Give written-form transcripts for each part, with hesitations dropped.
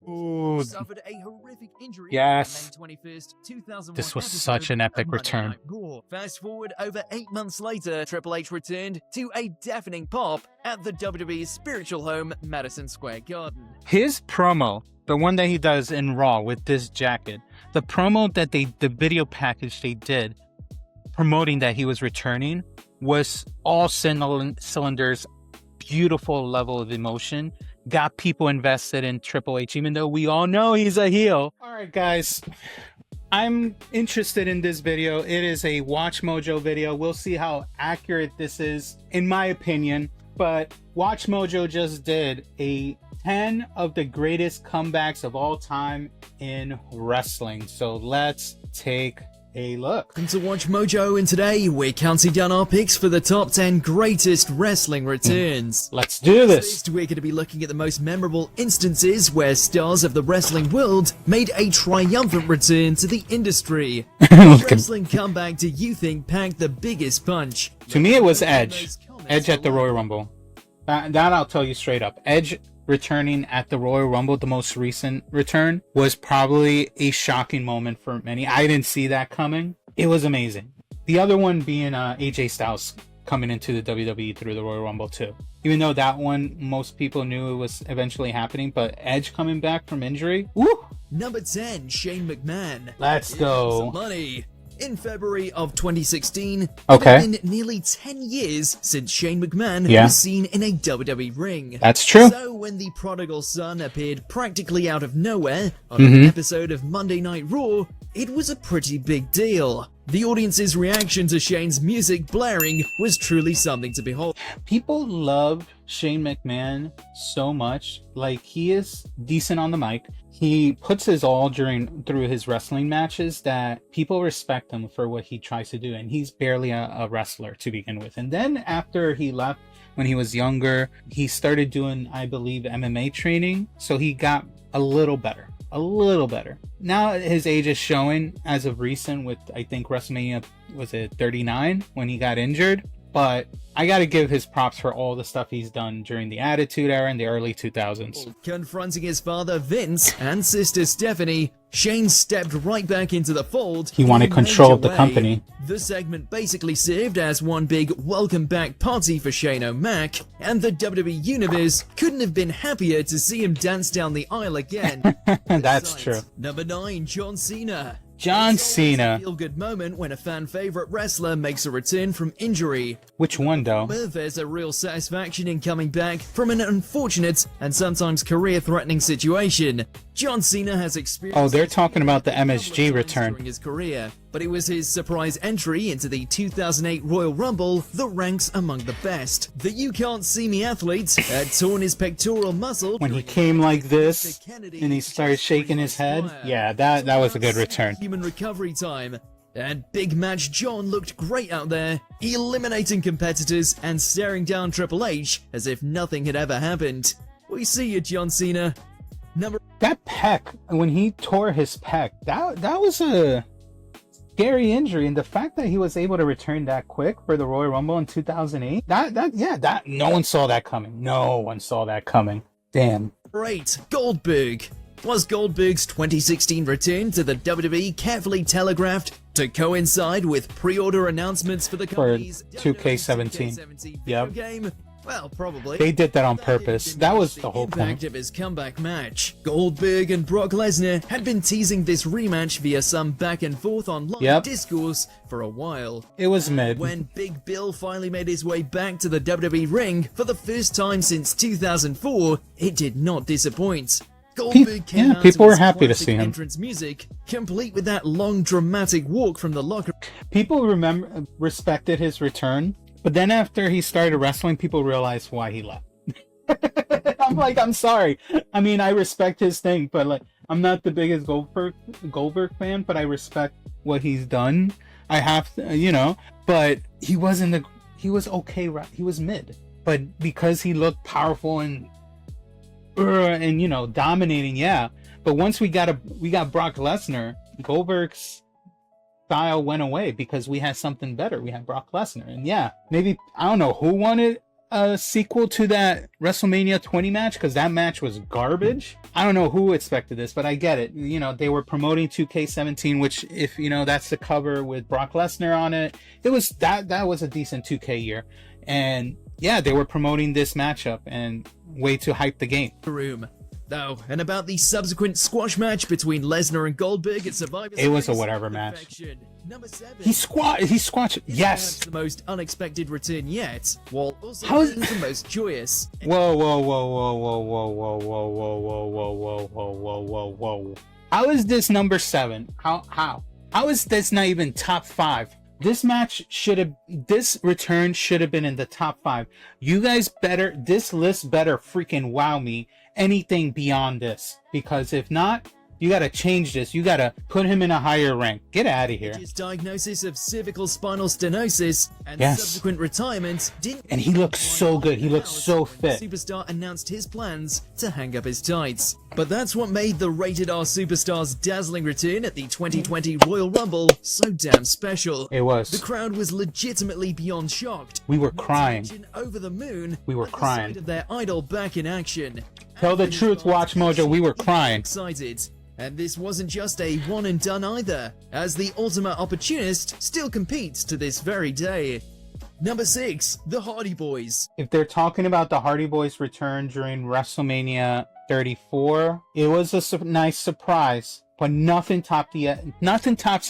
Ooh, suffered a horrific injury yes. on May 21st, 2001. This was such an epic return. Fast forward over 8 months later, Triple H returned to a deafening pop at the WWE's spiritual home, Madison Square Garden. His promo, the one that he does in Raw with this jacket, the promo that the video package they did promoting that he was returning was all cylinders, beautiful level of emotion, got people invested in Triple H, even though we all know he's a heel. All right, guys, I'm interested in this video. It is a WatchMojo video. We'll see how accurate this is, in my opinion, but WatchMojo just did a 10 of the greatest comebacks of all time in wrestling. So let's take a look. Welcome to WatchMojo, and today we're counting down our picks for the top 10 greatest wrestling returns. Let's do this. We're going to be looking at the most memorable instances where stars of the wrestling world made a triumphant return to the industry. What wrestling comeback do you think packed the biggest punch? To me, it was Edge. Edge at the Royal Rumble. That I'll tell you straight up. Edge returning at the Royal Rumble, the most recent return, was probably a shocking moment for many. I didn't see that coming. It was amazing. The other one being AJ Styles coming into the WWE through the Royal Rumble too. Even though that one, most people knew it was eventually happening, but Edge coming back from injury, woo! Number 10, Shane McMahon. Let's go. Money. In February of 2016, okay, it's been nearly 10 years since Shane McMahon was seen in a WWE ring. That's true. So when the prodigal son appeared practically out of nowhere on an episode of Monday Night Raw, it was a pretty big deal. The audience's reaction to Shane's music blaring was truly something to behold. People love Shane McMahon so much. Like, he is decent on the mic. He puts his all through his wrestling matches that people respect him for what he tries to do. And he's barely a wrestler to begin with. And then after he left, when he was younger, he started doing, I believe, MMA training. So he got a little better. Now his age is showing as of recent with, I think, WrestleMania, was it 39 when he got injured? But I gotta give his props for all the stuff he's done during the Attitude Era in the early 2000s. Confronting his father Vince and sister Stephanie, Shane stepped right back into the fold. He wanted control of the company. The segment basically served as one big welcome back party for Shane O'Mac, and the WWE Universe couldn't have been happier to see him dance down the aisle again. That's true. Number 9, John Cena. John Cena. A feel-good moment when a fan favorite wrestler makes a return from injury. Which one, though? Well, there's a real satisfaction in coming back from an unfortunate and sometimes career-threatening situation. John Cena has experienced... Oh, they're talking about the MSG return. ...during his career, but it was his surprise entry into the 2008 Royal Rumble that ranks among the best. The You Can't See Me athlete had torn his pectoral muscle... When he came like this, and he started shaking his head. Yeah, that was a good return. Human recovery time. And Big Match John looked great out there, eliminating competitors and staring down Triple H as if nothing had ever happened. We see you, John Cena. That pec, when he tore his pec, that was a scary injury, and the fact that he was able to return that quick for the Royal Rumble in 2008, that no one saw that coming. No one saw that coming. Damn. Great. Goldberg. Was Goldberg's 2016 return to the WWE carefully telegraphed to coincide with pre-order announcements for the company's 2K17 video game? Well, probably. They did that on purpose. That was the whole point of his comeback match. Goldberg and Brock Lesnar had been teasing this rematch via some back and forth online discourse for a while. It was mid. When Big Bill finally made his way back to the WWE ring for the first time since 2004, it did not disappoint. Goldberg came out people to were his happy to classic see him. entrance music, complete with that long dramatic walk from the locker. People respected his return, but then after he started wrestling, people realized why he left. I'm sorry. I mean, I respect his thing, but like, I'm not the biggest Goldberg fan, but I respect what he's done. I have to, but he was okay, right? He was mid, but because he looked powerful and dominating, but once we got Brock Lesnar, Goldberg's style went away because we had something better. We had Brock Lesnar, and maybe I don't know who wanted a sequel to that WrestleMania 20 match, because that match was garbage. I don't know who expected this, but I get it. You know, they were promoting 2K17, which, if you know, that's the cover with Brock Lesnar on it. It was that was a decent 2K year, and yeah, they were promoting this matchup and way to hype the game. Oh, and about the subsequent squash match between Lesnar and Goldberg at Survivor Series. It was a whatever match. Number 7. He squashed. Yes. The most unexpected return yet, while also How being the most joyous. Whoa. How is this number 7? How is this not even top 5? This return should have been in the top 5. You guys better, this list better freaking wow me anything beyond this, because if not, you gotta change this. You gotta put him in a higher rank. Get out of here. His diagnosis of cervical spinal stenosis and subsequent retirement didn't. And he looks so good. He looks so fit. Superstar announced his plans to hang up his tights. But that's what made the Rated R Superstar's dazzling return at the 2020 Royal Rumble so damn special. It was. The crowd was legitimately beyond shocked. We were crying. Over the moon. We were crying. Of their idol back in action. Tell the truth, WatchMojo. We were crying. Excited. And this wasn't just a one and done either, as the Ultimate Opportunist still competes to this very day. Number 6, the Hardy Boyz. If they're talking about the Hardy Boyz return during WrestleMania 34, it was a nice surprise, but nothing tops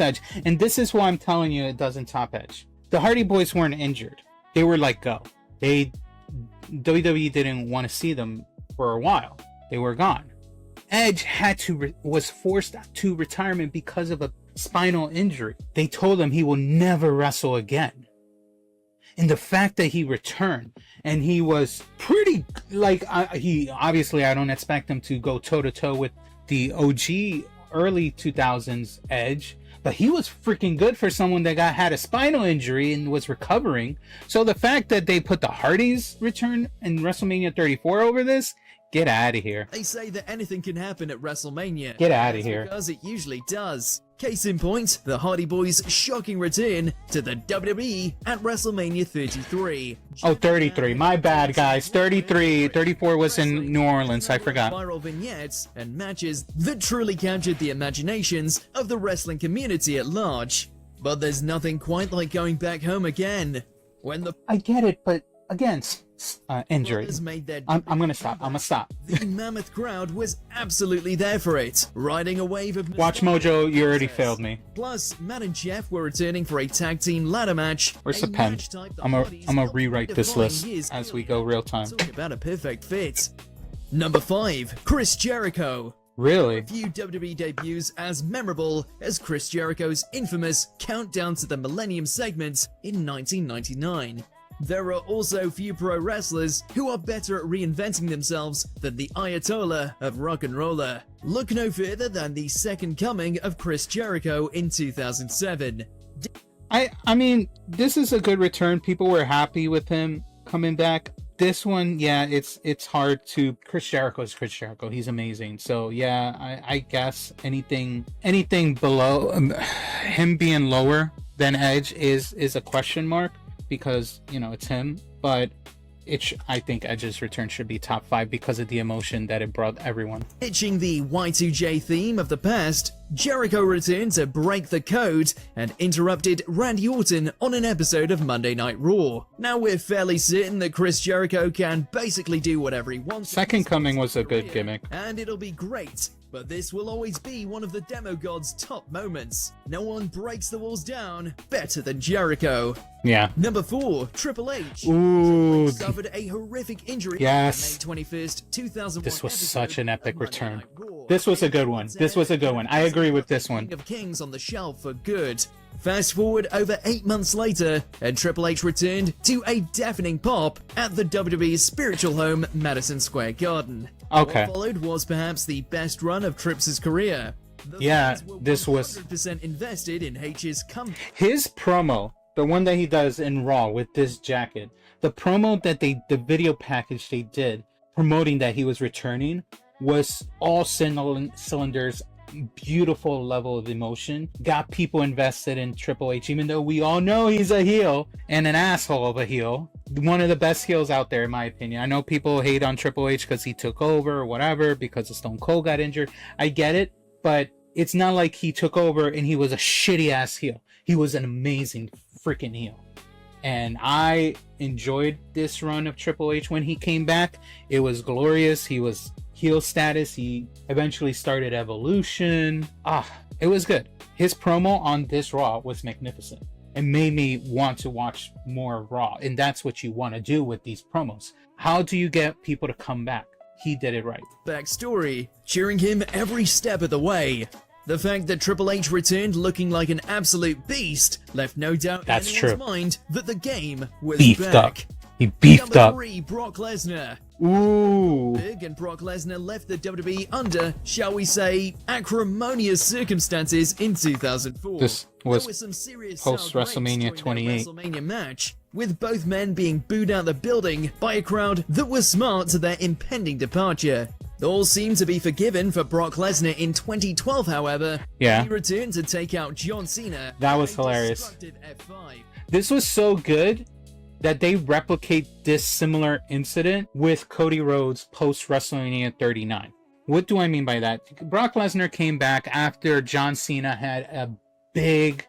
Edge. And this is why I'm telling you it doesn't top Edge. The Hardy Boyz weren't injured. They were let go. WWE didn't want to see them for a while. They were gone. Edge was forced to retirement because of a spinal injury. They told him he will never wrestle again. And the fact that he returned and he was pretty, like, he obviously, I don't expect him to go toe to toe with the OG early 2000s Edge, but he was freaking good for someone that had a spinal injury and was recovering. So the fact that they put the Hardys return in WrestleMania 34 over this, get out of here. They say that anything can happen at WrestleMania. Get out of here. Because it usually does. Case in point, the Hardy Boyz' shocking return to the WWE at WrestleMania 33. Oh, 33. My bad, guys. 33. 34 was in New Orleans. I forgot. Viral vignettes and matches that truly captured the imaginations of the wrestling community at large. But there's nothing quite like going back home again. I get it, but again, injury. I'm gonna stop. The mammoth crowd was absolutely there for it, riding a wave of. WatchMojo, you already failed me. Plus, Matt and Jeff were returning for a tag team ladder match. Where's the pen? I'm gonna rewrite this list as we go real time. Talk about a perfect fit. Number 5, Chris Jericho. Really? Few WWE debuts as memorable as Chris Jericho's infamous Countdown to the Millennium segment in 1999. There are also few pro wrestlers who are better at reinventing themselves than the Ayatollah of rock and roller. Look no further than the second coming of Chris Jericho in 2007. I mean, this is a good return. People were happy with him coming back. This one, yeah, it's hard to. Chris Jericho is Chris Jericho. He's amazing. So yeah, I guess anything below him being lower than Edge is a question mark, because you know it's him. But I think Edge's return should be top 5 because of the emotion that it brought everyone. Pitching the Y2J theme of the past, Jericho returned to break the code and interrupted Randy Orton on an episode of Monday Night Raw. Now we're fairly certain that Chris Jericho can basically do whatever he wants. Second Coming was a good gimmick. And it'll be great. But this will always be one of the Demo God's top moments. No one breaks the walls down better than Jericho. Yeah. Number 4, Triple H. Ooh. Suffered a horrific injury yes. on May 21st, 2001. This was such an epic return. This was a good one. I agree with this one. King of Kings on the shelf for good. Fast forward over 8 months later, and Triple H returned to a deafening pop at the WWE's spiritual home, Madison Square Garden. Okay. What followed was perhaps the best run of Trips' career. Yeah, this was 100% invested in H's comeback. His promo, the one that he does in Raw with this jacket, the promo that the video package they did promoting that he was returning was all cylinders beautiful level of emotion, got people invested in Triple H, even though we all know he's a heel and an asshole of a heel. One of the best heels out there, in my opinion. I know people hate on Triple H because he took over or whatever, because Stone Cold got injured. I get it, but it's not like he took over and he was a shitty ass heel. He was an amazing freaking heel. And I enjoyed this run of Triple H when he came back. It was glorious. He was heel status. He eventually started Evolution. It was good. His promo on this Raw was magnificent. It made me want to watch more Raw. And that's what you want to do with these promos. How do you get people to come back? He did it right. Backstory, cheering him every step of the way. The fact that Triple H returned looking like an absolute beast left no doubt in anyone's mind that the game was beefed back. Up. He beefed Number up. 3, Brock Lesnar. Ooh. Goldberg and Brock Lesnar left the WWE under, shall we say, acrimonious circumstances in 2004. This was some serious post WrestleMania 28. WrestleMania match, with both men being booed out the building by a crowd that was smart to their impending departure. All seemed to be forgiven for Brock Lesnar in 2012, however. Yeah. He returned to take out John Cena. That was hilarious. F5. This was so good that they replicate this similar incident with Cody Rhodes post WrestleMania 39. What do I mean by that? Brock Lesnar came back after John Cena had a big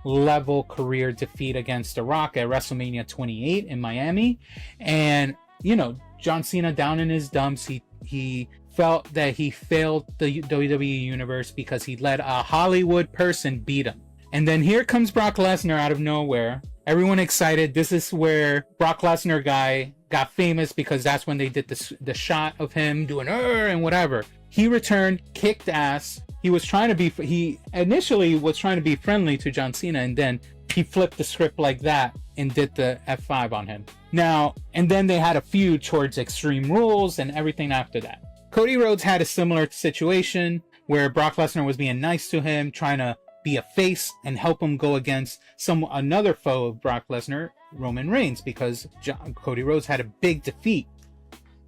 level career defeat against The Rock at WrestleMania 28 in Miami. And, you know, John Cena down in his dumps, he felt that he failed the WWE universe because he let a Hollywood person beat him. And then here comes Brock Lesnar out of nowhere. Everyone excited. This is where Brock Lesnar guy got famous, because that's when they did the shot of him doing and whatever. He returned, kicked ass. He initially was trying to be friendly to John Cena, and then he flipped the script like that and did the F5 on him. Now, and then they had a feud towards Extreme Rules and everything after that. Cody Rhodes had a similar situation where Brock Lesnar was being nice to him, trying to be a face and help him go against another foe of Brock Lesnar, Roman Reigns, because Cody Rhodes had a big defeat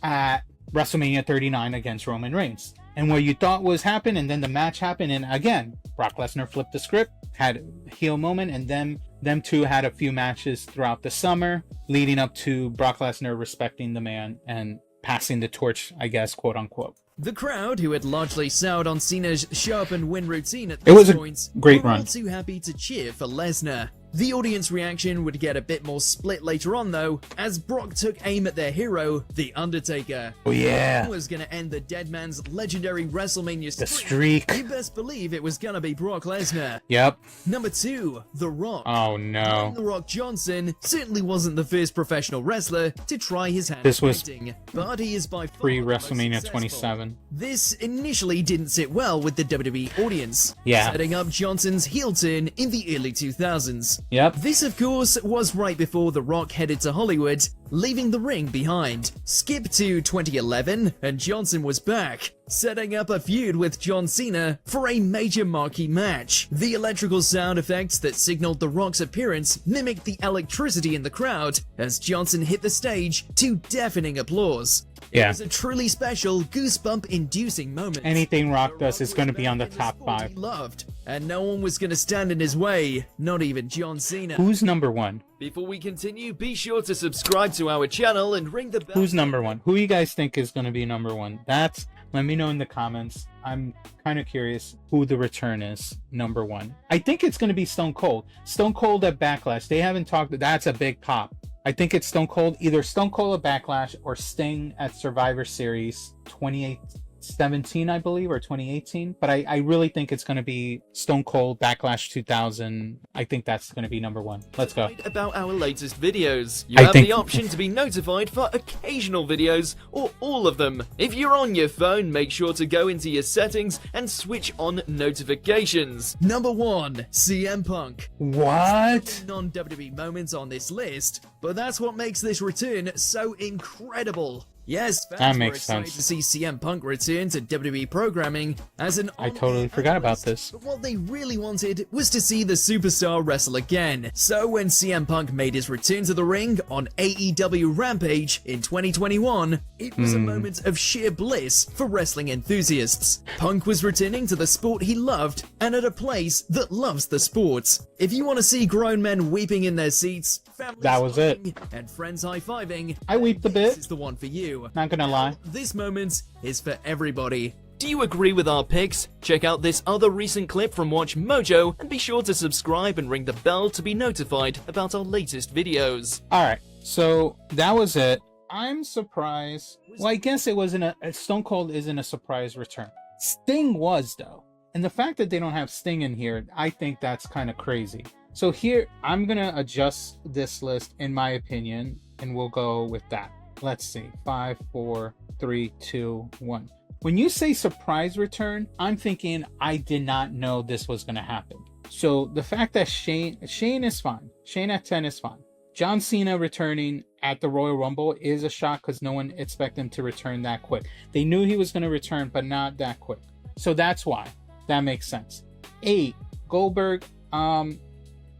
at WrestleMania 39 against Roman Reigns. And what you thought was happened, and then the match happened, and again, Brock Lesnar flipped the script, had a heel moment, and then them two had a few matches throughout the summer, leading up to Brock Lesnar respecting the man and passing the torch, I guess, quote unquote. The crowd, who had largely soured on Cena's show-up and win routine at It was this a point, great were all run. too happy to cheer for Lesnar. The audience reaction would get a bit more split later on, though, as Brock took aim at their hero, The Undertaker. Oh yeah. Who was gonna end the dead man's legendary WrestleMania streak. You best believe it was gonna be Brock Lesnar. Yep. Number 2, The Rock. Oh no. The Rock Johnson certainly wasn't the first professional wrestler to try his hand This at was acting, but he is by far Pre the most WrestleMania successful. 27. This initially didn't sit well with the WWE audience, Yeah. setting up Johnson's heel turn in the early 2000s. Yep. This, of course, was right before The Rock headed to Hollywood, leaving the ring behind. Skip to 2011, and Johnson was back, setting up a feud with John Cena for a major marquee match. The electrical sound effects that signaled The Rock's appearance mimicked the electricity in the crowd as Johnson hit the stage to deafening applause. It Yeah. was a truly special, goosebump-inducing moment. Anything Rock does is going to be on the top He 5. loved, and no one was going to stand in his way, not even John Cena. Who's number 1? Before we continue, be sure to subscribe to our channel and ring the bell. Who's number 1? Who you guys think is going to be number 1? Let me know in the comments. I'm kind of curious who the return is, number 1. I think it's going to be Stone Cold. Stone Cold at Backlash. They haven't talked. That's a big pop. I think it's Stone Cold, either Stone Cold at Backlash or Sting at Survivor Series 2017, I believe, or 2018. But I really think it's going to be Stone Cold Backlash 2000. I think that's going to be number 1. Let's go. About our latest videos. You I have think- the option to be notified for occasional videos or all of them. If you're on your phone, make sure to go into your settings and switch on notifications. Number 1, CM Punk. What? Non-WWE moments on this list, but that's what makes this return so incredible. Yes, fans That were makes excited sense. to see CM Punk return to WWE programming as an I totally on-air forgot about analyst, this. but what they really wanted was to see the superstar wrestle again. So when CM Punk made his return to the ring on AEW Rampage in 2021, it was a moment of sheer bliss for wrestling enthusiasts. Punk was returning to the sport he loved and at a place that loves the sport. If you want to see grown men weeping in their seats, families That was it. hugging, and friends high-fiving, I weeped a this bit. is the one for you. Not gonna lie. This moment is for everybody. Do you agree with our picks? Check out this other recent clip from WatchMojo and be sure to subscribe and ring the bell to be notified about our latest videos. Alright, so that was it. I'm surprised. Well, I guess it wasn't a Stone Cold isn't a surprise return. Sting was, though. And the fact that they don't have Sting in here, I think that's kind of crazy. So here, I'm gonna adjust this list in my opinion, and we'll go with that. Let's see, 5, 4, 3, 2, 1. When you say surprise return, I'm thinking I did not know this was gonna happen. So the fact that Shane is fine. Shane at 10 is fine. John Cena returning at the Royal Rumble is a shock because no one expected him to return that quick. They knew he was gonna return, but not that quick. So that's why. That makes sense. 8, Goldberg,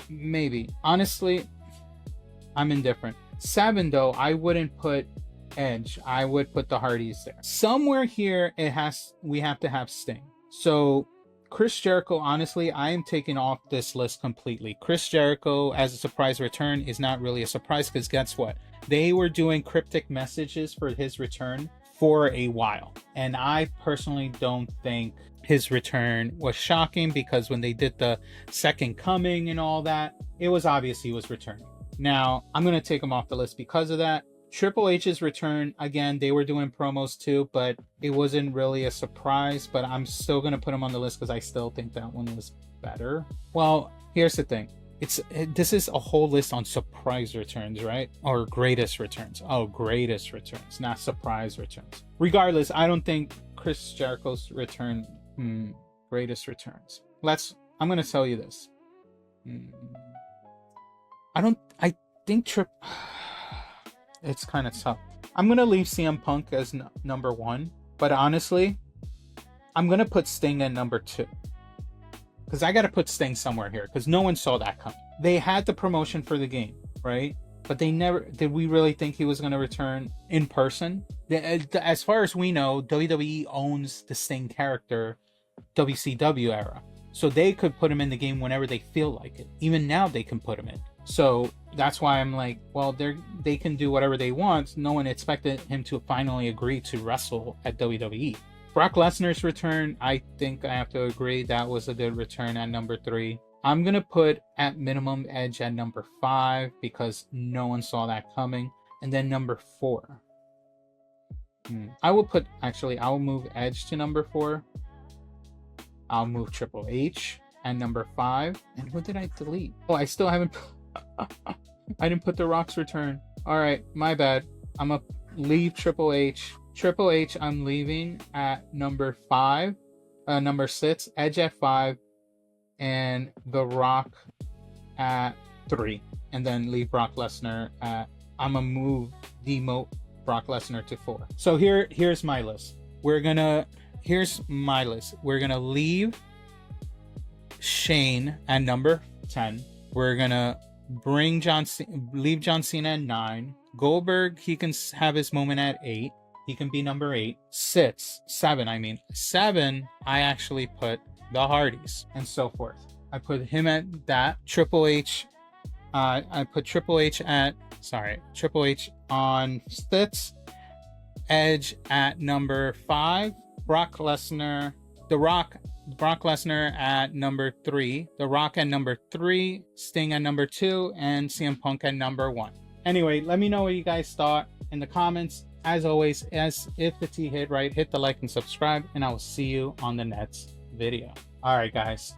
maybe. Honestly, I'm indifferent. 7, though, I wouldn't put Edge. I would put the Hardys there. Somewhere here, we have to have Sting. So Chris Jericho, honestly, I am taking off this list completely. Chris Jericho as a surprise return is not really a surprise because guess what? They were doing cryptic messages for his return for a while. And I personally don't think his return was shocking because when they did the second coming and all that, it was obvious he was returning. Now, I'm going to take him off the list because of that. Triple H's return, again, they were doing promos too, but it wasn't really a surprise, but I'm still going to put him on the list because I still think that one was better. Well, here's the thing. This is a whole list on surprise returns, right? Or greatest returns. Oh, greatest returns, not surprise returns. Regardless, I don't think Chris Jericho's return, greatest returns. I'm going to tell you this. I think it's kind of tough. I'm going to leave CM Punk as number 1, but honestly, I'm going to put Sting at number 2. Because I got to put Sting somewhere here, because no one saw that coming. They had the promotion for the game, right? But they never, did we really think he was going to return in person? As far as we know, WWE owns the Sting character, WCW era. So they could put him in the game whenever they feel like it. Even now they can put him in. So that's why I'm like, well, they can do whatever they want. No one expected him to finally agree to wrestle at WWE. Brock Lesnar's return, I think I have to agree that was a good return at number 3. I'm going to put at minimum Edge at number 5 because no one saw that coming. And then number 4. I'll move Edge to number 4. I'll move Triple H at number 5. And what did I delete? Oh, I still haven't... I didn't put The Rock's return. Alright, my bad. I'm gonna leave Triple H. Triple H I'm leaving at number 5. Number 6. Edge at 5. And The Rock at 3. And then leave Brock Lesnar at... I'm gonna demote Brock Lesnar to 4. So here's my list. Here's my list. We're gonna leave Shane at number 10. We're gonna leave John Cena at 9. Goldberg, he can have his moment at 8. He can be number 8. 7, I actually put the Hardys and so forth. I put him at that. Triple H, I put Triple H on 6. Edge at number 5. Brock Lesnar at number 3, The Rock at number 3, Sting at number 2, and CM Punk at number 1. Anyway, let me know what you guys thought in the comments. As always, if the T hit right, hit the like and subscribe, and I will see you on the next video. Alright guys,